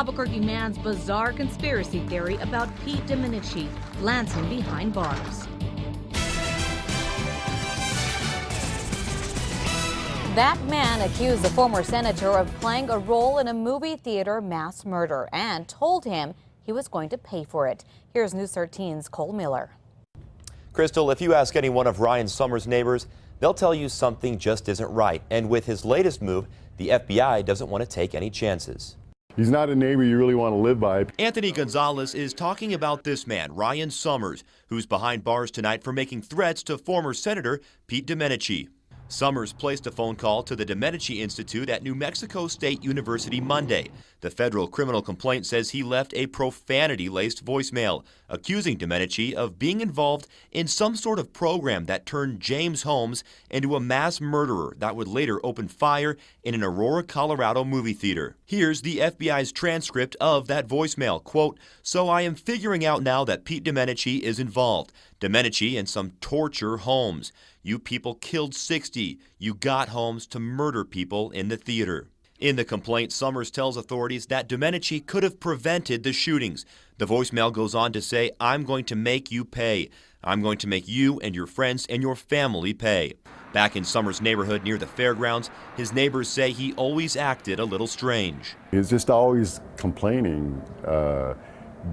Albuquerque man's bizarre conspiracy theory about Pete Domenici lands him behind bars. That man accused the former senator of playing a role in a movie theater mass murder and told him he was going to pay for it. Here's News 13's Cole Miller. Crystal, if you ask any one of Ryan Summers' neighbors, they'll tell you something just isn't right. And with his latest move, the FBI doesn't want to take any chances. He's not a neighbor you really want to live by. Anthony Gonzalez is talking about this man, Ryan Summers, who's behind bars tonight for making threats to former Senator Pete Domenici. Summers placed a phone call to the Domenici Institute at New Mexico State University Monday. The federal criminal complaint says he left a profanity-laced voicemail, accusing Domenici of being involved in some sort of program that turned James Holmes into a mass murderer that would later open fire in an Aurora, Colorado movie theater. Here's the FBI's transcript of that voicemail. Quote, "So I am figuring out now that Pete Domenici is involved. Domenici and some torture Holmes. You people killed 60. You got Holmes to murder people in the theater." In the complaint, Summers tells authorities that Domenici could have prevented the shootings. The voicemail goes on to say, "I'm going to make you pay. I'm going to make you and your friends and your family pay." Back in Summers' neighborhood near the fairgrounds, his neighbors say he always acted a little strange. He's just always complaining,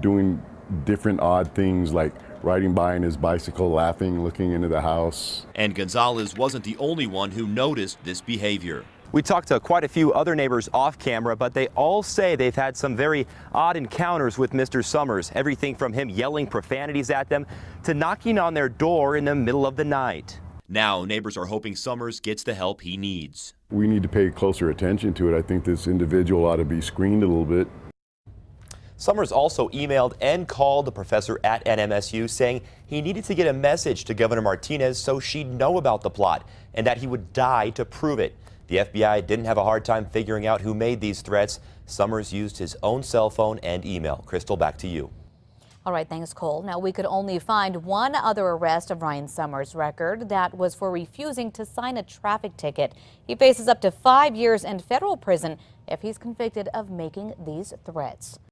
doing different odd things like riding by on his bicycle, laughing, looking into the house. And Gonzalez wasn't the only one who noticed this behavior. We talked to quite a few other neighbors off camera, but they all say they've had some very odd encounters with Mr. Summers. Everything from him yelling profanities at them to knocking on their door in the middle of the night. Now, neighbors are hoping Summers gets the help he needs. We need to pay closer attention to it. I think this individual ought to be screened a little bit. Summers also emailed and called the professor at NMSU saying he needed to get a message to Governor Martinez so she'd know about the plot and that he would die to prove it. The FBI didn't have a hard time figuring out who made these threats. Summers used his own cell phone and email. Crystal, back to you. All right, thanks, Cole. Now, we could only find one other arrest of Ryan Summers' record. That was for refusing to sign a traffic ticket. He faces up to 5 years in federal prison if he's convicted of making these threats.